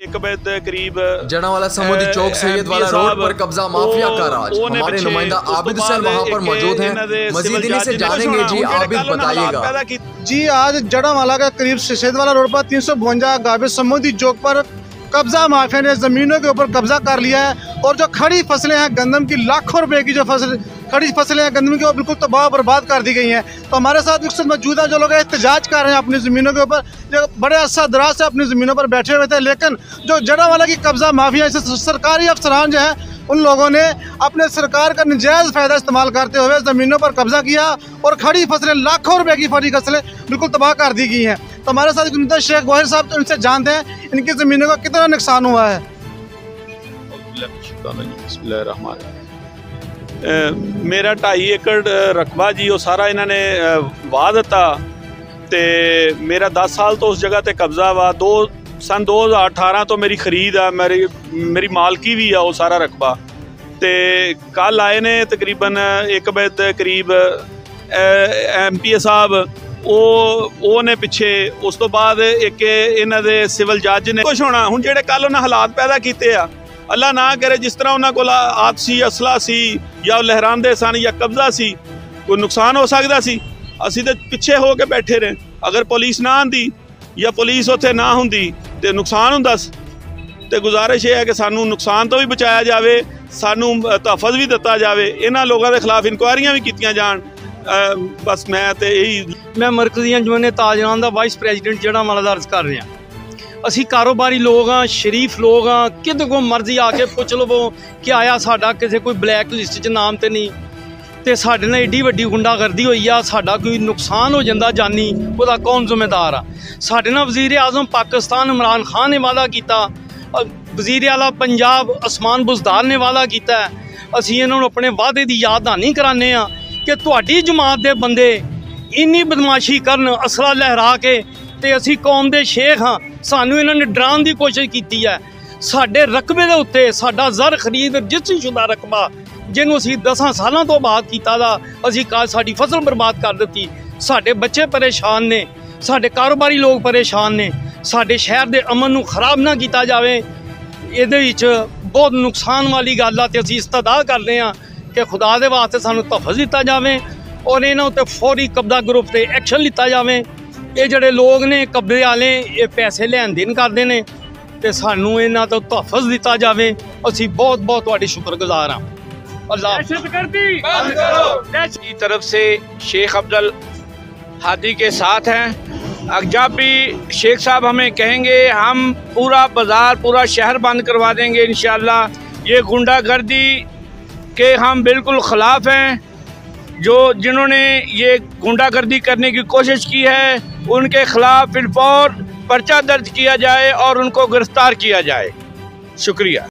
एक बजे के करीब जड़ावाला समूदी चौक सैयदवाला रोड पर कब्जा माफिया का राज। हमारे नुमाइंदा आबिद हुसैन वहाँ पर मौजूद हैं, मजीद इन्हीं से जानेंगे। जी आबिद बताइएगा। जी आज जड़ावाला का करीब सैयदवाला रोड पर 352 गाबिद समूदी चौक पर कब्जा माफिया ने जमीनों के ऊपर कब्जा कर लिया है और जो खड़ी फसलें हैं गंदम की, लाखों रुपए की जो खड़ी फसलें हैं गंदम की, वो बिल्कुल तबाह बर्बाद कर दी गई हैं। तो हमारे साथ इस मौजूद है जो लोग एहतजाज कर रहे हैं अपनी ज़मीनों के ऊपर, जो बड़े अरसा दराज से अपनी ज़मीनों पर बैठे हुए थे, लेकिन जो जड़ावाला की कब्जा माफिया इसे सरकारी अफसरान जो है उन लोगों ने अपने सरकार का नजायज़ फ़ायदा इस्तेमाल करते हुए ज़मीनों पर कब्जा किया और खड़ी फसलें, लाखों रुपए की खड़ी फसलें बिल्कुल तबाह कर दी गई हैं। तो हमारे साथ शेख गोहिर साहब, तो इनसे जानते हैं इनकी ज़मीनों का कितना नुकसान हुआ है। मेरा 2.5 एकड़ रकबा जी वो सारा इन्होंने वाह दिता ते मेरा 10 साल तो उस जगह ते कब्जा वा। सन 2018 तो मेरी खरीद है, मेरी मालकी भी है वो सारा रकबा। ते कल आए ने तकरीबन 1 बजे के करीब MPA साहब वो ने पिछे, उस तो बाद एक इन्हां दे सिविल जज ने कुछ होना हुण जेहड़े कल उन्हें हालात पैदा किए आ, अल्लाह ना करे जिस तरह उन्होंने कोल आपसी असला सी या लहरांदे सन या कब्जा सी, कोई नुकसान हो सकता सी। असी तो पिछे हो के बैठे रहे, अगर पुलिस ना आती या पुलिस उत्थे ना होंदी तो नुकसान हुंदा सी। ते गुजारिश है कि सानू नुकसान तो भी बचाया जाए, सानू तहफ़्फ़ुज़ भी दिता जाए, इन्हां लोगों के खिलाफ इंक्वायरियां भी कीतियां जान। बस मैं मरकज़ी अंजुमन ताजरान दा वाइस प्रेजिडेंट जड़ावाला दा अर्ज़ कर रहा। असी कारोबारी लोग हाँ, शरीफ लोग हाँ, कित को मर्जी आके पुछ लवो कि आया साडा किसी कोई ब्लैक लिस्ट च नाम तो नहीं, तो साढ़े नाल एड्डी वड्डी गुंडागर्दी हुई आ, साडा कोई नुकसान हो जाता जानी, उसदा कौन जिम्मेदार आ। साढ़े नाल वज़ीर आज़म पाकिस्तान इमरान खान ने वादा किया, वज़ीर आला पंजाब उस्मान बुज़दार ने वादा किया। असी इन्होंने अपने वादे की याद दहानी कराने कि तुहाडी जमात के बंदे इन्नी बदमाशी करन असला लहरा के, ते असी कौम दे शेख हाँ, सानू इन्होंने डराने की कोशिश की है। साडे रकबे के उत्ते साडा ज़र खरीद रजिस्ट्रीशुदा रकबा जिन्हों असी 10 सालों तो बाद किया था, असी साडी फसल बर्बाद कर दी। साडे बच्चे परेशान ने, साडे कारोबारी लोग परेशान ने, साडे शहर के अमन नूं खराब ना किया जाए, ये बहुत नुकसान वाली गल आ। ते असी इस्तदा कर रहे हैं कि खुदा दे वास्ते सानू तहफ़्फ़ुज़ दिता जाए और इन्हां उत्ते फौरी कब्जा ग्रुप से एक्शन लिता जाए। ये जड़े लोग ने कब्जे वाले ये पैसे लैन देन करते हैं, तो सानू इन्हां तो तहफ़्फ़ुज़ दिता जाए। असी बहुत बहुत तुहाडे शुक्रगुजार हाँ। अल्लाह की तरफ से शेख अब्दुल हादी के साथ हैं। जब भी शेख साहब हमें कहेंगे हम पूरा बाज़ार, पूरा शहर बंद करवा देंगे इंशाअल्लाह। ये गुंडागर्दी के हम बिल्कुल ख़िलाफ़ हैं। जिन्होंने ये गुंडागर्दी करने की कोशिश की है उनके खिलाफ फिलफौर पर्चा दर्ज किया जाए और उनको गिरफ्तार किया जाए। शुक्रिया।